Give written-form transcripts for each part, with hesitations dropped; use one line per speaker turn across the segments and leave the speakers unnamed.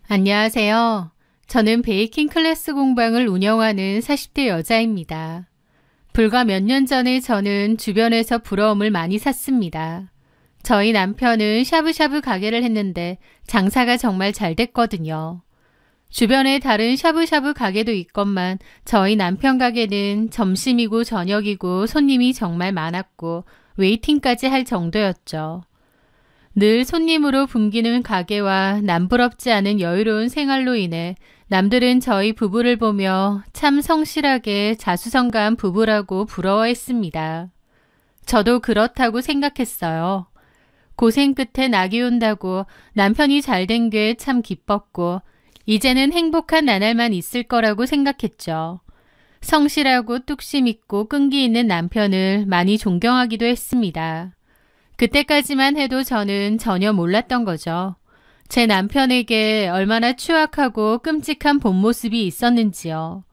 안녕하세요. 저는 베이킹 클래스 공방을 운영하는 40대 여자입니다. 불과 몇 년 전에 저는 주변에서 부러움을 많이 샀습니다. 저희 남편은 샤브샤브 가게를 했는데 장사가 정말 잘 됐거든요. 주변에 다른 샤브샤브 가게도 있건만 저희 남편 가게는 점심이고 저녁이고 손님이 정말 많았고 웨이팅까지 할 정도였죠. 늘 손님으로 붐기는 가게와 남부럽지 않은 여유로운 생활로 인해 남들은 저희 부부를 보며 참 성실하게 자수성가한 부부라고 부러워했습니다. 저도 그렇다고 생각했어요. 고생 끝에 낙이 온다고 남편이 잘된 게 참 기뻤고 이제는 행복한 나날만 있을 거라고 생각했죠. 성실하고 뚝심 있고 끈기 있는 남편을 많이 존경하기도 했습니다. 그때까지만 해도 저는 전혀 몰랐던 거죠. 제 남편에게 얼마나 추악하고 끔찍한 본 모습이 있었는지요.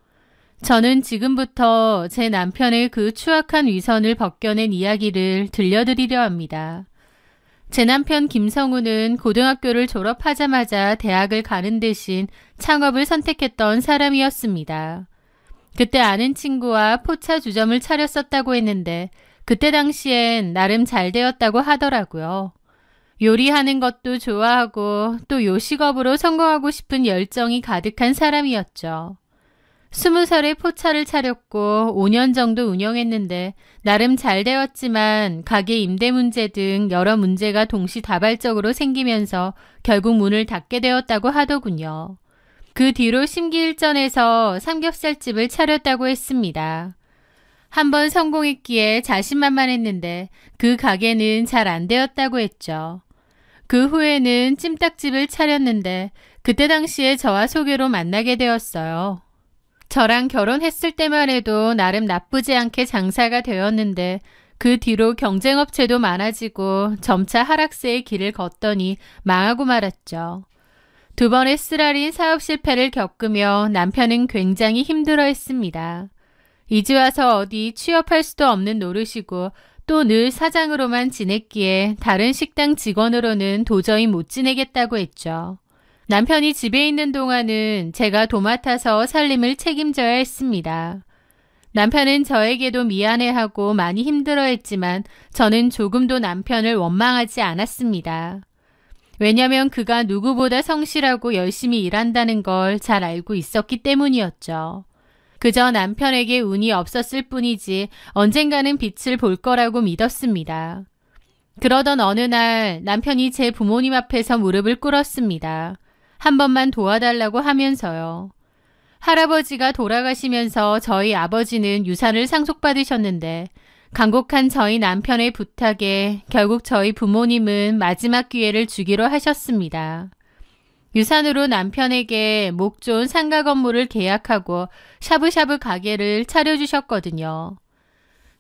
저는 지금부터 제 남편의 그 추악한 위선을 벗겨낸 이야기를 들려드리려 합니다. 제 남편 김성우는 고등학교를 졸업하자마자 대학을 가는 대신 창업을 선택했던 사람이었습니다. 그때 아는 친구와 포차 주점을 차렸었다고 했는데 그때 당시엔 나름 잘 되었다고 하더라고요. 요리하는 것도 좋아하고 또 요식업으로 성공하고 싶은 열정이 가득한 사람이었죠. 20살에 포차를 차렸고 5년 정도 운영했는데 나름 잘 되었지만 가게 임대 문제 등 여러 문제가 동시다발적으로 생기면서 결국 문을 닫게 되었다고 하더군요. 그 뒤로 심기일전해서 삼겹살집을 차렸다고 했습니다. 한번 성공했기에 자신만만했는데 그 가게는 잘 안 되었다고 했죠. 그 후에는 찜닭집을 차렸는데 그때 당시에 저와 소개로 만나게 되었어요. 저랑 결혼했을 때만 해도 나름 나쁘지 않게 장사가 되었는데 그 뒤로 경쟁업체도 많아지고 점차 하락세의 길을 걷더니 망하고 말았죠. 두 번의 쓰라린 사업 실패를 겪으며 남편은 굉장히 힘들어했습니다. 이제 와서 어디 취업할 수도 없는 노릇이고 또 늘 사장으로만 지냈기에 다른 식당 직원으로는 도저히 못 지내겠다고 했죠. 남편이 집에 있는 동안은 제가 도맡아서 살림을 책임져야 했습니다. 남편은 저에게도 미안해하고 많이 힘들어했지만 저는 조금도 남편을 원망하지 않았습니다. 왜냐면 그가 누구보다 성실하고 열심히 일한다는 걸 잘 알고 있었기 때문이었죠. 그저 남편에게 운이 없었을 뿐이지 언젠가는 빛을 볼 거라고 믿었습니다. 그러던 어느 날 남편이 제 부모님 앞에서 무릎을 꿇었습니다. 한 번만 도와달라고 하면서요. 할아버지가 돌아가시면서 저희 아버지는 유산을 상속받으셨는데 간곡한 저희 남편의 부탁에 결국 저희 부모님은 마지막 기회를 주기로 하셨습니다. 유산으로 남편에게 목 좋은 상가 건물을 계약하고 샤브샤브 가게를 차려주셨거든요.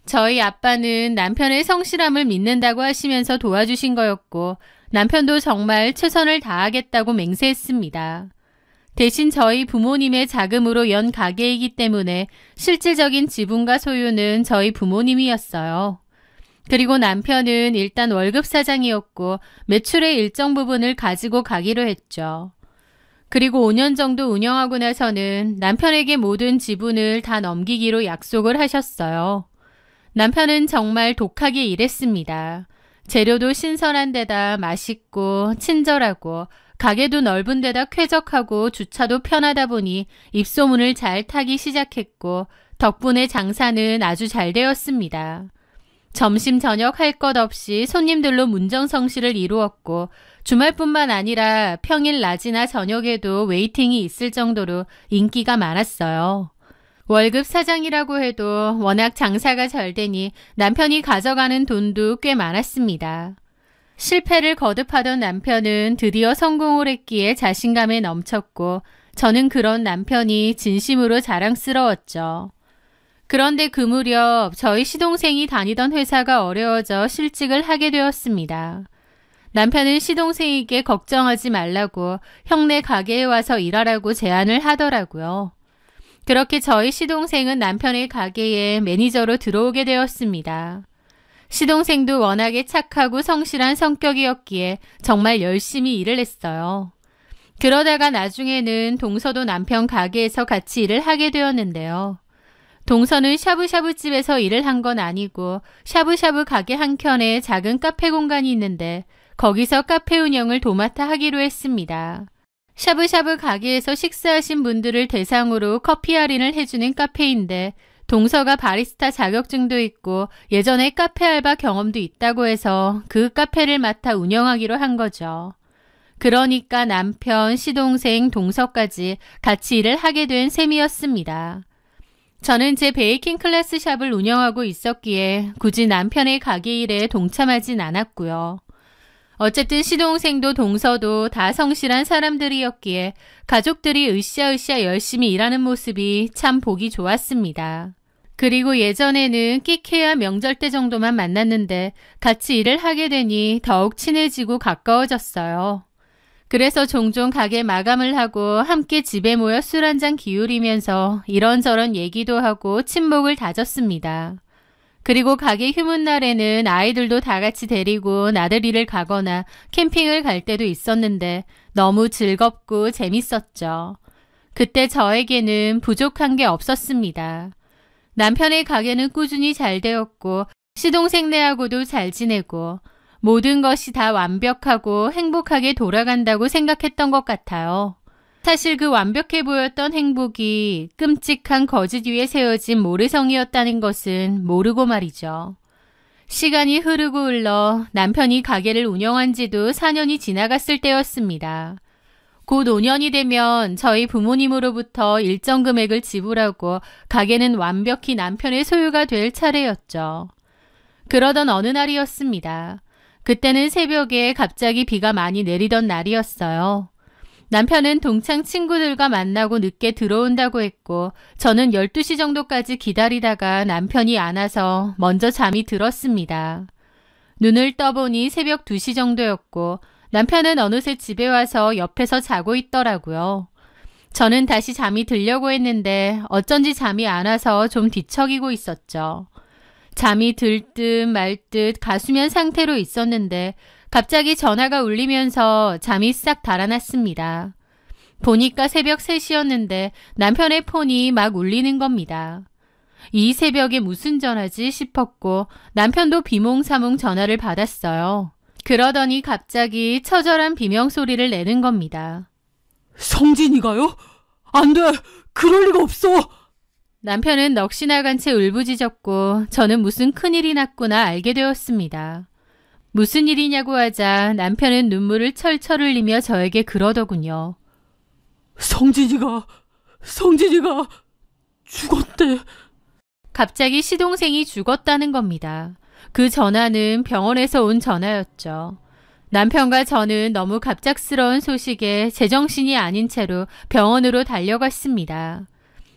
저희 아빠는 남편의 성실함을 믿는다고 하시면서 도와주신 거였고 남편도 정말 최선을 다하겠다고 맹세했습니다. 대신 저희 부모님의 자금으로 연 가게이기 때문에 실질적인 지분과 소유는 저희 부모님이었어요. 그리고 남편은 일단 월급 사장이었고 매출의 일정 부분을 가지고 가기로 했죠. 그리고 5년 정도 운영하고 나서는 남편에게 모든 지분을 다 넘기기로 약속을 하셨어요. 남편은 정말 독하게 일했습니다. 재료도 신선한 데다 맛있고 친절하고 가게도 넓은 데다 쾌적하고 주차도 편하다 보니 입소문을 잘 타기 시작했고 덕분에 장사는 아주 잘 되었습니다. 점심 저녁 할 것 없이 손님들로 문정성시를 이루었고 주말뿐만 아니라 평일 낮이나 저녁에도 웨이팅이 있을 정도로 인기가 많았어요. 월급 사장이라고 해도 워낙 장사가 잘 되니 남편이 가져가는 돈도 꽤 많았습니다. 실패를 거듭하던 남편은 드디어 성공을 했기에 자신감에 넘쳤고 저는 그런 남편이 진심으로 자랑스러웠죠. 그런데 그 무렵 저희 시동생이 다니던 회사가 어려워져 실직을 하게 되었습니다. 남편은 시동생에게 걱정하지 말라고 형네 가게에 와서 일하라고 제안을 하더라고요. 그렇게 저희 시동생은 남편의 가게에 매니저로 들어오게 되었습니다. 시동생도 워낙에 착하고 성실한 성격이었기에 정말 열심히 일을 했어요. 그러다가 나중에는 동서도 남편 가게에서 같이 일을 하게 되었는데요. 동서는 샤브샤브 집에서 일을 한 건 아니고 샤브샤브 가게 한켠에 작은 카페 공간이 있는데 거기서 카페 운영을 도맡아 하기로 했습니다. 샤브샤브 가게에서 식사하신 분들을 대상으로 커피 할인을 해주는 카페인데 동서가 바리스타 자격증도 있고 예전에 카페 알바 경험도 있다고 해서 그 카페를 맡아 운영하기로 한 거죠. 그러니까 남편, 시동생, 동서까지 같이 일을 하게 된 셈이었습니다. 저는 제 베이킹 클래스 샵을 운영하고 있었기에 굳이 남편의 가게 일에 동참하진 않았고요. 어쨌든 시동생도 동서도 다 성실한 사람들이었기에 가족들이 으쌰으쌰 열심히 일하는 모습이 참 보기 좋았습니다. 그리고 예전에는 끽해야 명절 때 정도만 만났는데 같이 일을 하게 되니 더욱 친해지고 가까워졌어요. 그래서 종종 가게 마감을 하고 함께 집에 모여 술 한잔 기울이면서 이런저런 얘기도 하고 친목을 다졌습니다. 그리고 가게 휴무날에는 아이들도 다 같이 데리고 나들이를 가거나 캠핑을 갈 때도 있었는데 너무 즐겁고 재밌었죠. 그때 저에게는 부족한 게 없었습니다. 남편의 가게는 꾸준히 잘 되었고 시동생네하고도 잘 지내고 모든 것이 다 완벽하고 행복하게 돌아간다고 생각했던 것 같아요. 사실 그 완벽해 보였던 행복이 끔찍한 거짓 위에 세워진 모래성이었다는 것은 모르고 말이죠. 시간이 흐르고 흘러 남편이 가게를 운영한 지도 4년이 지나갔을 때였습니다. 곧 5년이 되면 저희 부모님으로부터 일정 금액을 지불하고 가게는 완벽히 남편의 소유가 될 차례였죠. 그러던 어느 날이었습니다. 그때는 새벽에 갑자기 비가 많이 내리던 날이었어요. 남편은 동창 친구들과 만나고 늦게 들어온다고 했고 저는 12시 정도까지 기다리다가 남편이 안 와서 먼저 잠이 들었습니다. 눈을 떠보니 새벽 2시 정도였고 남편은 어느새 집에 와서 옆에서 자고 있더라고요. 저는 다시 잠이 들려고 했는데 어쩐지 잠이 안 와서 좀 뒤척이고 있었죠. 잠이 들 듯 말 듯 가수면 상태로 있었는데 갑자기 전화가 울리면서 잠이 싹 달아났습니다. 보니까 새벽 3시였는데 남편의 폰이 막 울리는 겁니다. 이 새벽에 무슨 전화지 싶었고 남편도 비몽사몽 전화를 받았어요. 그러더니 갑자기 처절한 비명소리를 내는 겁니다.
성진이가요? 안 돼! 그럴 리가 없어!
남편은 넋이 나간 채 울부짖었고 저는 무슨 큰일이 났구나 알게 되었습니다. 무슨 일이냐고 하자 남편은 눈물을 철철 흘리며 저에게 그러더군요.
성진이가 죽었대.
갑자기 시동생이 죽었다는 겁니다. 그 전화는 병원에서 온 전화였죠. 남편과 저는 너무 갑작스러운 소식에 제정신이 아닌 채로 병원으로 달려갔습니다.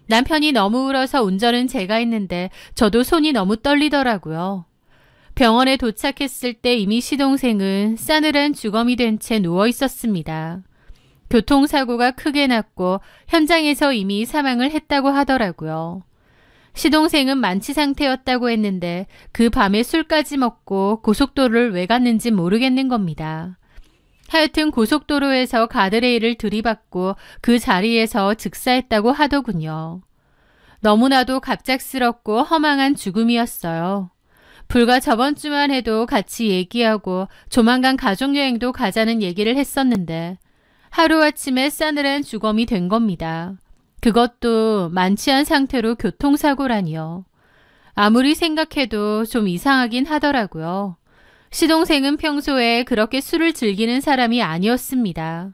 남편이 너무 울어서 운전은 제가 했는데 저도 손이 너무 떨리더라고요. 병원에 도착했을 때 이미 시동생은 싸늘한 주검이 된 채 누워 있었습니다. 교통사고가 크게 났고 현장에서 이미 사망을 했다고 하더라고요. 시동생은 만취 상태였다고 했는데 그 밤에 술까지 먹고 고속도로를 왜 갔는지 모르겠는 겁니다. 하여튼 고속도로에서 가드레일을 들이받고 그 자리에서 즉사했다고 하더군요. 너무나도 갑작스럽고 허망한 죽음이었어요. 불과 저번 주만 해도 같이 얘기하고 조만간 가족여행도 가자는 얘기를 했었는데 하루아침에 싸늘한 주검이 된 겁니다. 그것도 만취한 상태로 교통사고라니요. 아무리 생각해도 좀 이상하긴 하더라고요. 시동생은 평소에 그렇게 술을 즐기는 사람이 아니었습니다.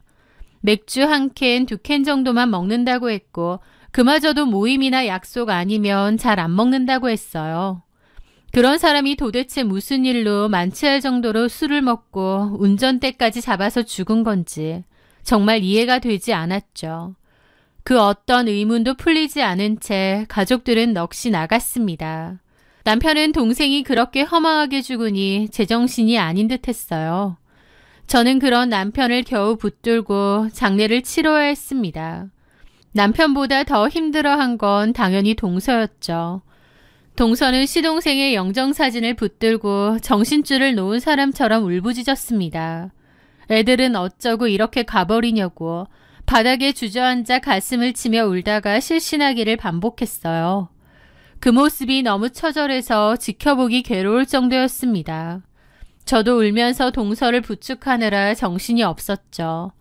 맥주 1캔, 2캔 정도만 먹는다고 했고 그마저도 모임이나 약속 아니면 잘 안 먹는다고 했어요. 그런 사람이 도대체 무슨 일로 만취할 정도로 술을 먹고 운전대까지 잡아서 죽은 건지 정말 이해가 되지 않았죠. 그 어떤 의문도 풀리지 않은 채 가족들은 넋이 나갔습니다. 남편은 동생이 그렇게 허망하게 죽으니 제정신이 아닌 듯 했어요. 저는 그런 남편을 겨우 붙들고 장례를 치러야 했습니다. 남편보다 더 힘들어한 건 당연히 동서였죠. 동서는 시동생의 영정사진을 붙들고 정신줄을 놓은 사람처럼 울부짖었습니다. 애들은 어쩌고 이렇게 가버리냐고 바닥에 주저앉아 가슴을 치며 울다가 실신하기를 반복했어요. 그 모습이 너무 처절해서 지켜보기 괴로울 정도였습니다. 저도 울면서 동서를 부축하느라 정신이 없었죠.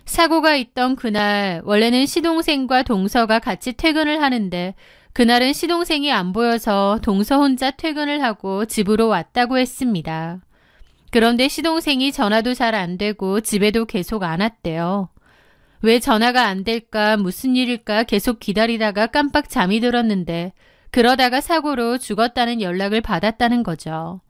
사고가 있던 그날 원래는 시동생과 동서가 같이 퇴근을 하는데 그날은 시동생이 안 보여서 동서 혼자 퇴근을 하고 집으로 왔다고 했습니다. 그런데 시동생이 전화도 잘 안 되고 집에도 계속 안 왔대요. 왜 전화가 안 될까 무슨 일일까 계속 기다리다가 깜빡 잠이 들었는데 그러다가 사고로 죽었다는 연락을 받았다는 거죠.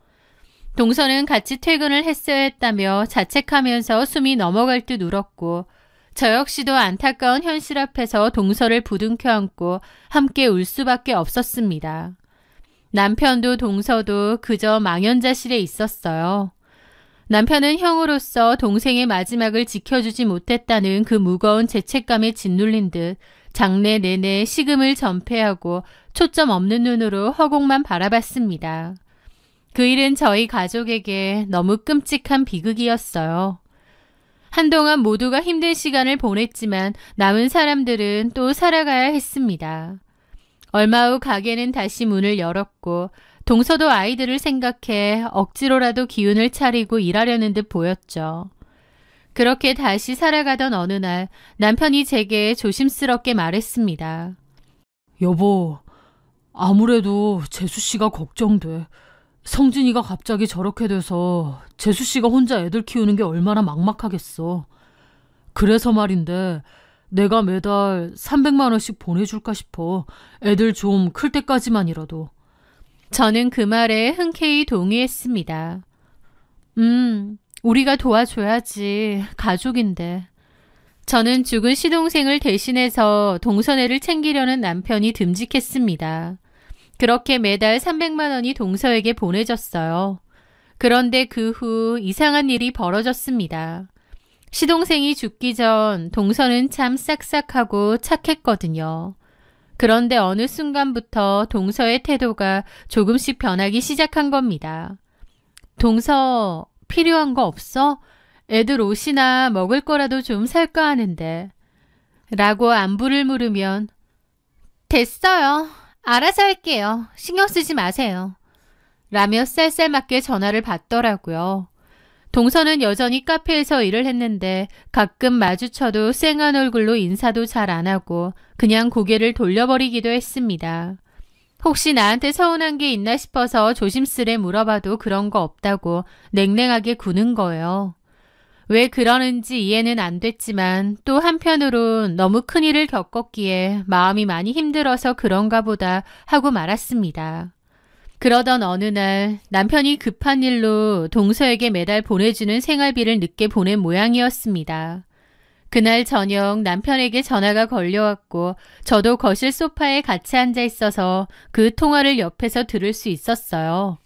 동서는 같이 퇴근을 했어야 했다며 자책하면서 숨이 넘어갈 듯 울었고 저 역시도 안타까운 현실 앞에서 동서를 부둥켜 안고 함께 울 수밖에 없었습니다. 남편도 동서도 그저 망연자실에 있었어요. 남편은 형으로서 동생의 마지막을 지켜주지 못했다는 그 무거운 죄책감에 짓눌린 듯 장래 내내 식음을 전폐하고 초점 없는 눈으로 허공만 바라봤습니다. 그 일은 저희 가족에게 너무 끔찍한 비극이었어요. 한동안 모두가 힘든 시간을 보냈지만 남은 사람들은 또 살아가야 했습니다. 얼마 후 가게는 다시 문을 열었고 동서도 아이들을 생각해 억지로라도 기운을 차리고 일하려는 듯 보였죠. 그렇게 다시 살아가던 어느 날 남편이 제게 조심스럽게 말했습니다.
여보, 아무래도 재수씨가 걱정돼. 성진이가 갑자기 저렇게 돼서 재수씨가 혼자 애들 키우는 게 얼마나 막막하겠어. 그래서 말인데 내가 매달 300만 원씩 보내줄까 싶어. 애들 좀 클 때까지만이라도.
저는 그 말에 흔쾌히 동의했습니다. 우리가 도와줘야지. 가족인데. 저는 죽은 시동생을 대신해서 동서애를 챙기려는 남편이 듬직했습니다. 그렇게 매달 300만 원이 동서에게 보내졌어요. 그런데 그 후 이상한 일이 벌어졌습니다. 시동생이 죽기 전 동서는 참 싹싹하고 착했거든요. 그런데 어느 순간부터 동서의 태도가 조금씩 변하기 시작한 겁니다. 동서, 필요한 거 없어? 애들 옷이나 먹을 거라도 좀 살까 하는데. 라고 안부를 물으면 됐어요. 알아서 할게요. 신경 쓰지 마세요. 라며 쌀쌀맞게 전화를 받더라고요. 동서는 여전히 카페에서 일을 했는데 가끔 마주쳐도 쌩한 얼굴로 인사도 잘 안 하고 그냥 고개를 돌려버리기도 했습니다. 혹시 나한테 서운한 게 있나 싶어서 조심스레 물어봐도 그런 거 없다고 냉랭하게 구는 거예요. 왜 그러는지 이해는 안 됐지만 또 한편으론 너무 큰일을 겪었기에 마음이 많이 힘들어서 그런가 보다 하고 말았습니다. 그러던 어느 날 남편이 급한 일로 동서에게 매달 보내주는 생활비를 늦게 보낸 모양이었습니다. 그날 저녁 남편에게 전화가 걸려왔고 저도 거실 소파에 같이 앉아 있어서 그 통화를 옆에서 들을 수 있었어요.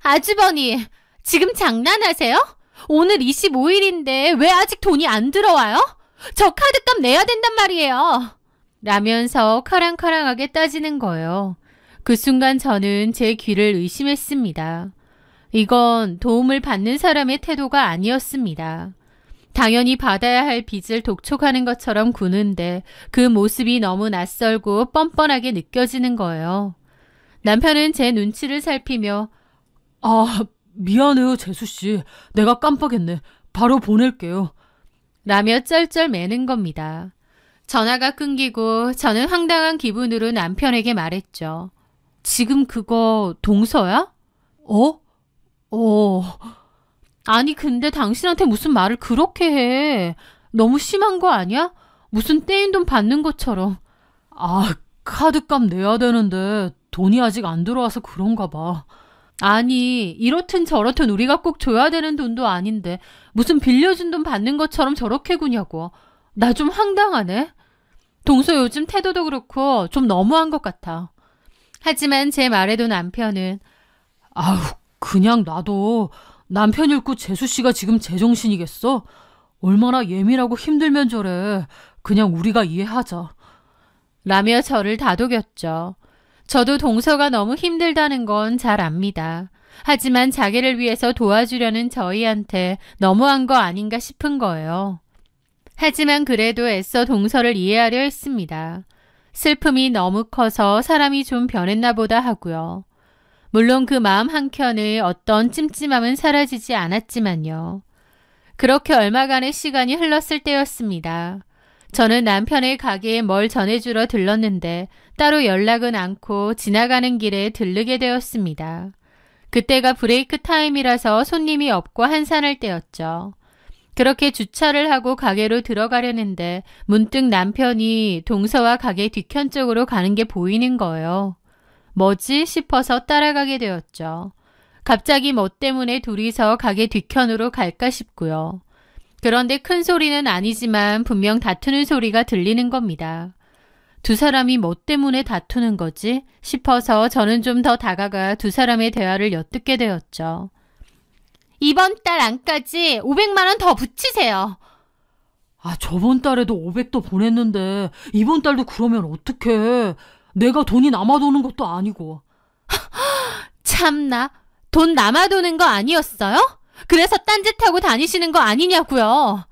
아주버니, 지금 장난하세요? 오늘 25일인데 왜 아직 돈이 안 들어와요? 저 카드값 내야 된단 말이에요. 라면서 카랑카랑하게 따지는 거예요. 그 순간 저는 제 귀를 의심했습니다. 이건 도움을 받는 사람의 태도가 아니었습니다. 당연히 받아야 할 빚을 독촉하는 것처럼 구는데 그 모습이 너무 낯설고 뻔뻔하게 느껴지는 거예요. 남편은 제 눈치를 살피며
미안해요, 재수씨. 내가 깜빡했네. 바로 보낼게요.
라며 쩔쩔매는 겁니다. 전화가 끊기고 저는 황당한 기분으로 남편에게 말했죠. 지금 그거 동서야? 아니 근데 당신한테 무슨 말을 그렇게 해. 너무 심한 거 아니야? 무슨 떼인 돈 받는 것처럼.
카드값 내야 되는데 돈이 아직 안 들어와서 그런가 봐.
아니 이렇든 저렇든 우리가 꼭 줘야 되는 돈도 아닌데 무슨 빌려준 돈 받는 것처럼 저렇게 구냐고. 나 좀 황당하네. 동서 요즘 태도도 그렇고 좀 너무한 것 같아. 하지만 제 말에도 남편은
그냥 놔둬. 남편 잃고 재수씨가 지금 제정신이겠어? 얼마나 예민하고 힘들면 저래. 그냥 우리가 이해하자.
라며 저를 다독였죠. 저도 동서가 너무 힘들다는 건 잘 압니다. 하지만 자기를 위해서 도와주려는 저희한테 너무한 거 아닌가 싶은 거예요. 하지만 그래도 애써 동서를 이해하려 했습니다. 슬픔이 너무 커서 사람이 좀 변했나 보다 하고요. 물론 그 마음 한켠의 어떤 찜찜함은 사라지지 않았지만요. 그렇게 얼마간의 시간이 흘렀을 때였습니다. 저는 남편의 가게에 뭘 전해주러 들렀는데 따로 연락은 않고 지나가는 길에 들르게 되었습니다. 그때가 브레이크 타임이라서 손님이 없고 한산할 때였죠. 그렇게 주차를 하고 가게로 들어가려는데 문득 남편이 동서와 가게 뒤편 쪽으로 가는 게 보이는 거예요. 뭐지 싶어서 따라가게 되었죠. 갑자기 뭐 때문에 둘이서 가게 뒤편으로 갈까 싶고요. 그런데 큰 소리는 아니지만 분명 다투는 소리가 들리는 겁니다. 두 사람이 뭐 때문에 다투는 거지 싶어서 저는 좀 더 다가가 두 사람의 대화를 엿듣게 되었죠. 이번 달 안까지 500만 원 더 붙이세요.
저번 달에도 500도 보냈는데 이번 달도 그러면 어떡해. 내가 돈이 남아도는 것도 아니고.
참나, 돈 남아도는 거 아니었어요? 그래서 딴짓하고 다니시는 거 아니냐고요.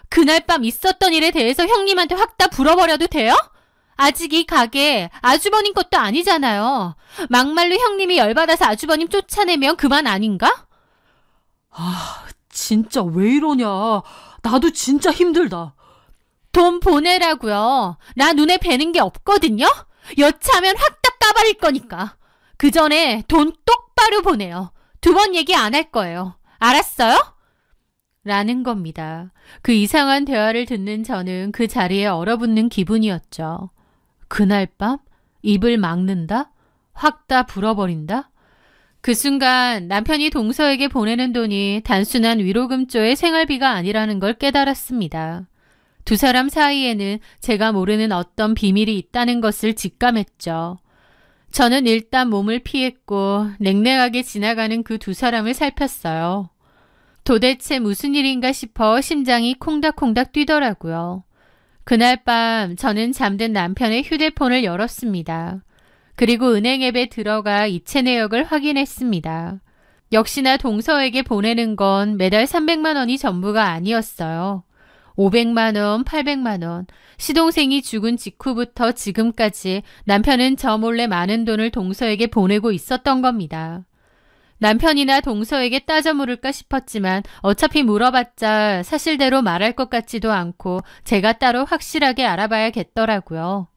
그날 밤 있었던 일에 대해서 형님한테 확 다 불어버려도 돼요? 아직 이 가게 아주버님 것도 아니잖아요. 막말로 형님이 열받아서 아주버님 쫓아내면 그만 아닌가?
진짜 왜 이러냐. 나도 진짜 힘들다.
돈 보내라고요. 나 눈에 뵈는 게 없거든요. 여차하면 확 다 까발릴 거니까. 그 전에 돈 똑바로 보내요. 2번 얘기 안 할 거예요. 알았어요? 라는 겁니다. 그 이상한 대화를 듣는 저는 그 자리에 얼어붙는 기분이었죠. 그날 밤? 입을 막는다? 확 다 불어버린다? 그 순간 남편이 동서에게 보내는 돈이 단순한 위로금조의 생활비가 아니라는 걸 깨달았습니다. 두 사람 사이에는 제가 모르는 어떤 비밀이 있다는 것을 직감했죠. 저는 일단 몸을 피했고 냉랭하게 지나가는 그 두 사람을 살폈어요. 도대체 무슨 일인가 싶어 심장이 콩닥콩닥 뛰더라고요. 그날 밤 저는 잠든 남편의 휴대폰을 열었습니다. 그리고 은행 앱에 들어가 이체 내역을 확인했습니다. 역시나 동서에게 보내는 건 매달 300만 원이 전부가 아니었어요. 500만 원, 800만 원. 시동생이 죽은 직후부터 지금까지 남편은 저 몰래 많은 돈을 동서에게 보내고 있었던 겁니다. 남편이나 동서에게 따져 물을까 싶었지만 어차피 물어봤자 사실대로 말할 것 같지도 않고 제가 따로 확실하게 알아봐야겠더라고요.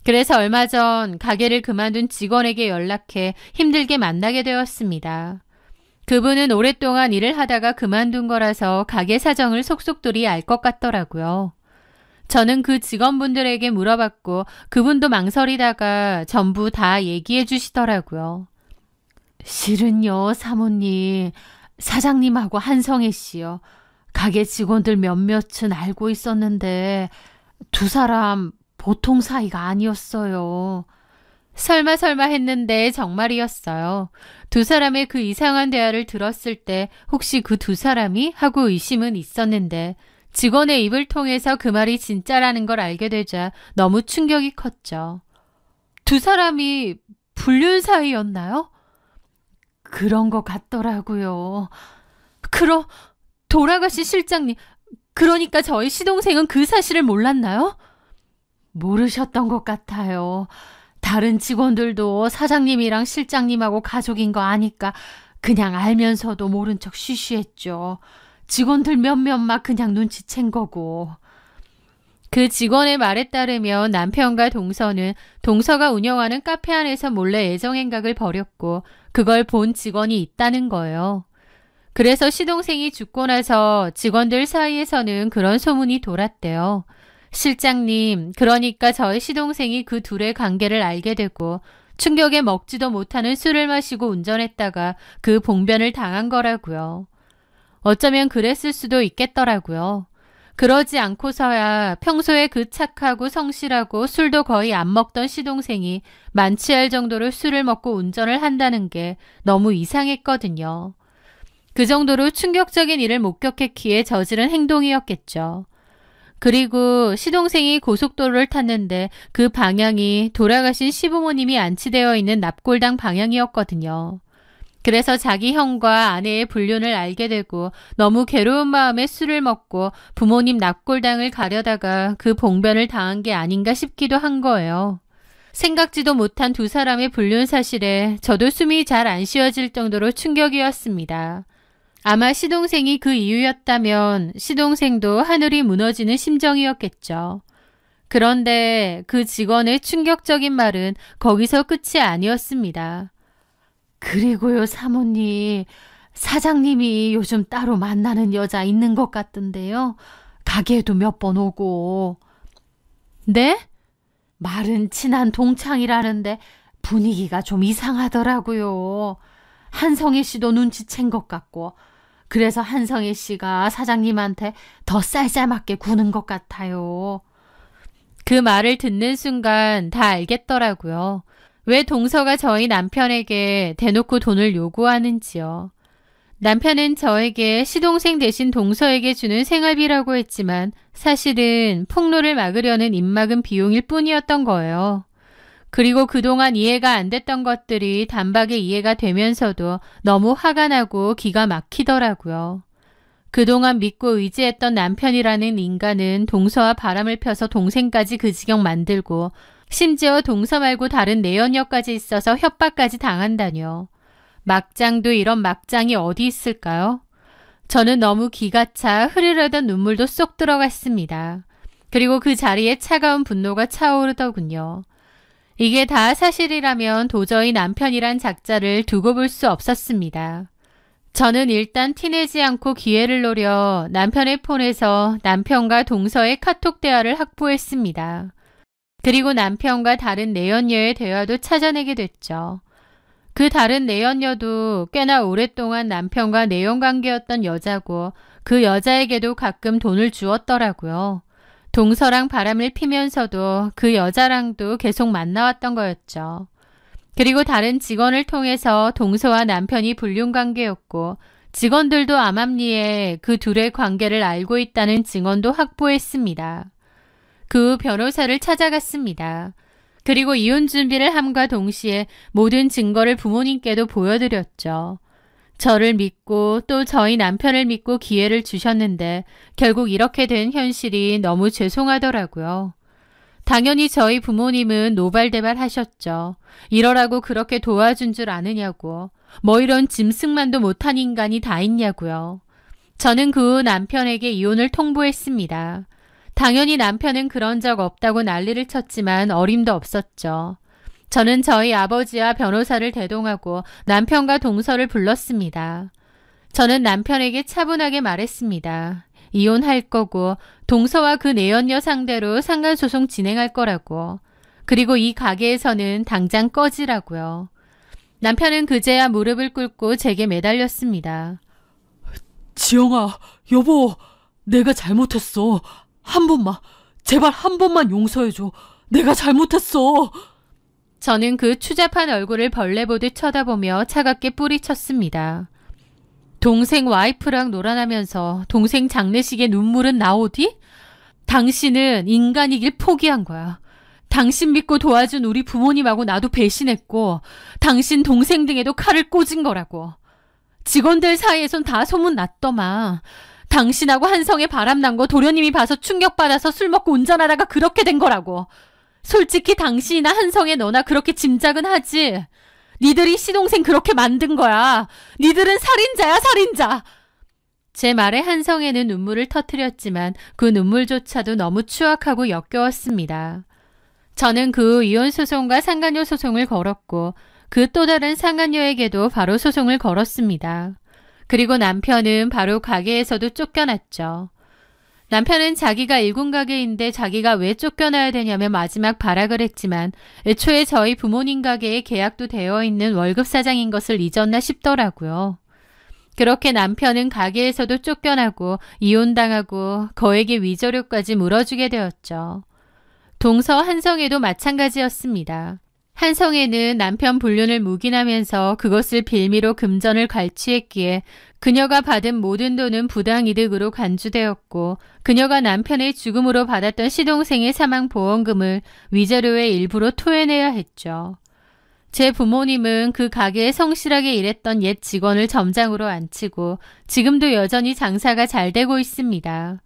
그래서 얼마 전 가게를 그만둔 직원에게 연락해 힘들게 만나게 되었습니다. 그분은 오랫동안 일을 하다가 그만둔 거라서 가게 사정을 속속들이 알 것 같더라고요. 저는 그 직원분들에게 물어봤고 그분도 망설이다가 전부 다 얘기해 주시더라고요. 실은요, 사모님, 사장님하고 한성애 씨요. 가게 직원들 몇몇은 알고 있었는데 두 사람 보통 사이가 아니었어요. 설마 했는데 정말이었어요. 두 사람의 그 이상한 대화를 들었을 때 혹시 그 두 사람이 하고 의심은 있었는데 직원의 입을 통해서 그 말이 진짜라는 걸 알게 되자 너무 충격이 컸죠. 두 사람이 불륜 사이였나요? 그런 것 같더라고요. 돌아가신 실장님, 그러니까 저희 시동생은 그 사실을 몰랐나요? 모르셨던 것 같아요. 다른 직원들도 사장님이랑 실장님하고 가족인 거 아니까 그냥 알면서도 모른 척 쉬쉬했죠. 직원들 몇몇만 그냥 눈치챈 거고. 그 직원의 말에 따르면 남편과 동서는 동서가 운영하는 카페 안에서 몰래 애정행각을 벌였고 그걸 본 직원이 있다는 거예요. 그래서 시동생이 죽고 나서 직원들 사이에서는 그런 소문이 돌았대요. 실장님, 그러니까 저희 시동생이 그 둘의 관계를 알게 되고 충격에 먹지도 못하는 술을 마시고 운전했다가 그 봉변을 당한 거라고요. 어쩌면 그랬을 수도 있겠더라고요. 그러지 않고서야 평소에 그 착하고 성실하고 술도 거의 안 먹던 시동생이 만취할 정도로 술을 먹고 운전을 한다는 게 너무 이상했거든요. 그 정도로 충격적인 일을 목격했기에 저지른 행동이었겠죠. 그리고 시동생이 고속도로를 탔는데 그 방향이 돌아가신 시부모님이 안치되어 있는 납골당 방향이었거든요. 그래서 자기 형과 아내의 불륜을 알게 되고 너무 괴로운 마음에 술을 먹고 부모님 납골당을 가려다가 그 봉변을 당한 게 아닌가 싶기도 한 거예요. 생각지도 못한 두 사람의 불륜 사실에 저도 숨이 잘 안 쉬어질 정도로 충격이었습니다. 아마 시동생이 그 이유였다면 시동생도 하늘이 무너지는 심정이었겠죠. 그런데 그 직원의 충격적인 말은 거기서 끝이 아니었습니다. 그리고요, 사모님, 사장님이 요즘 따로 만나는 여자 있는 것 같던데요. 가게에도 몇 번 오고. 네? 말은 친한 동창이라는데 분위기가 좀 이상하더라고요. 한성애 씨도 눈치챈 것 같고, 그래서 한성애 씨가 사장님한테 더 쌀쌀맞게 구는 것 같아요. 그 말을 듣는 순간 다 알겠더라고요. 왜 동서가 저희 남편에게 대놓고 돈을 요구하는지요. 남편은 저에게 시동생 대신 동서에게 주는 생활비라고 했지만 사실은 폭로를 막으려는 입막은 비용일 뿐이었던 거예요. 그리고 그동안 이해가 안 됐던 것들이 단박에 이해가 되면서도 너무 화가 나고 기가 막히더라고요. 그동안 믿고 의지했던 남편이라는 인간은 동서와 바람을 펴서 동생까지 그 지경 만들고 심지어 동서 말고 다른 내연녀까지 있어서 협박까지 당한다뇨. 막장도 이런 막장이 어디 있을까요? 저는 너무 기가 차 흐르르던 눈물도 쏙 들어갔습니다. 그리고 그 자리에 차가운 분노가 차오르더군요. 이게 다 사실이라면 도저히 남편이란 작자를 두고 볼 수 없었습니다. 저는 일단 티내지 않고 기회를 노려 남편의 폰에서 남편과 동서의 카톡 대화를 확보했습니다. 그리고 남편과 다른 내연녀의 대화도 찾아내게 됐죠. 그 다른 내연녀도 꽤나 오랫동안 남편과 내연관계였던 여자고 그 여자에게도 가끔 돈을 주었더라고요. 동서랑 바람을 피면서도 그 여자랑도 계속 만나왔던 거였죠. 그리고 다른 직원을 통해서 동서와 남편이 불륜관계였고 직원들도 암암리에 그 둘의 관계를 알고 있다는 증언도 확보했습니다. 그 후 변호사를 찾아갔습니다. 그리고 이혼 준비를 함과 동시에 모든 증거를 부모님께도 보여드렸죠. 저를 믿고 또 저희 남편을 믿고 기회를 주셨는데 결국 이렇게 된 현실이 너무 죄송하더라고요. 당연히 저희 부모님은 노발대발 하셨죠. 이러라고 그렇게 도와준 줄 아느냐고. 뭐 이런 짐승만도 못한 인간이 다 있냐고요. 저는 그 후 남편에게 이혼을 통보했습니다. 당연히 남편은 그런 적 없다고 난리를 쳤지만 어림도 없었죠. 저는 저희 아버지와 변호사를 대동하고 남편과 동서를 불렀습니다. 저는 남편에게 차분하게 말했습니다. 이혼할 거고 동서와 그 내연녀 상대로 상간소송 진행할 거라고. 그리고 이 가게에서는 당장 꺼지라고요. 남편은 그제야 무릎을 꿇고 제게 매달렸습니다.
지영아, 여보, 내가 잘못했어. 한 번만, 제발 한 번만 용서해줘. 내가 잘못했어.
저는 그 추잡한 얼굴을 벌레 보듯 쳐다보며 차갑게 뿌리쳤습니다. 동생 와이프랑 놀아나면서 동생 장례식에 눈물은 나오디? 당신은 인간이길 포기한 거야. 당신 믿고 도와준 우리 부모님하고 나도 배신했고 당신 동생 등에도 칼을 꽂은 거라고. 직원들 사이에선 다 소문났더만. 당신하고 한성에 바람난 거 도련님이 봐서 충격받아서 술 먹고 운전하다가 그렇게 된 거라고. 솔직히 당신이나 한성에 너나 그렇게 짐작은 하지. 니들이 시동생 그렇게 만든 거야. 니들은 살인자야, 살인자. 제 말에 한성에는 눈물을 터뜨렸지만 그 눈물조차도 너무 추악하고 역겨웠습니다. 저는 그 후 이혼소송과 상간녀 소송을 걸었고 그 또 다른 상간녀에게도 바로 소송을 걸었습니다. 그리고 남편은 바로 가게에서도 쫓겨났죠. 남편은 자기가 일군 가게인데 자기가 왜 쫓겨나야 되냐며 마지막 발악을 했지만 애초에 저희 부모님 가게에 계약도 되어 있는 월급 사장인 것을 잊었나 싶더라고요. 그렇게 남편은 가게에서도 쫓겨나고 이혼당하고 거액의 위조료까지 물어주게 되었죠. 동서 한성에도 마찬가지였습니다. 한성애는 남편 불륜을 묵인하면서 그것을 빌미로 금전을 갈취했기에 그녀가 받은 모든 돈은 부당이득으로 간주되었고 그녀가 남편의 죽음으로 받았던 시동생의 사망보험금을 위자료의 일부로 토해내야 했죠. 제 부모님은 그 가게에 성실하게 일했던 옛 직원을 점장으로 앉히고 지금도 여전히 장사가 잘 되고 있습니다.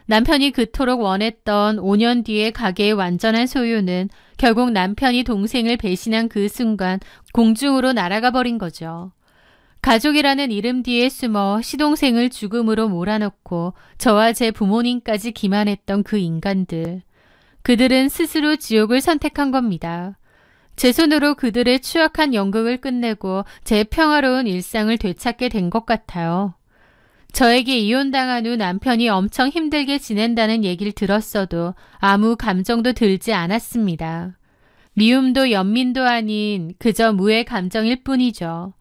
남편이 그토록 원했던 5년 뒤의 가게의 완전한 소유는 결국 남편이 동생을 배신한 그 순간 공중으로 날아가 버린 거죠. 가족이라는 이름 뒤에 숨어 시동생을 죽음으로 몰아넣고 저와 제 부모님까지 기만했던 그 인간들. 그들은 스스로 지옥을 선택한 겁니다. 제 손으로 그들의 추악한 연극을 끝내고 제 평화로운 일상을 되찾게 된 것 같아요. 저에게 이혼당한 후 남편이 엄청 힘들게 지낸다는 얘기를 들었어도 아무 감정도 들지 않았습니다. 미움도 연민도 아닌 그저 무의 감정일 뿐이죠.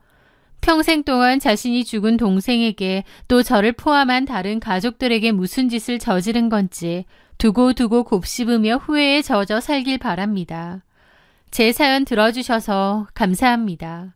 평생 동안 자신이 죽은 동생에게 또 저를 포함한 다른 가족들에게 무슨 짓을 저지른 건지 두고두고 곱씹으며 후회에 젖어 살길 바랍니다. 제 사연 들어주셔서 감사합니다.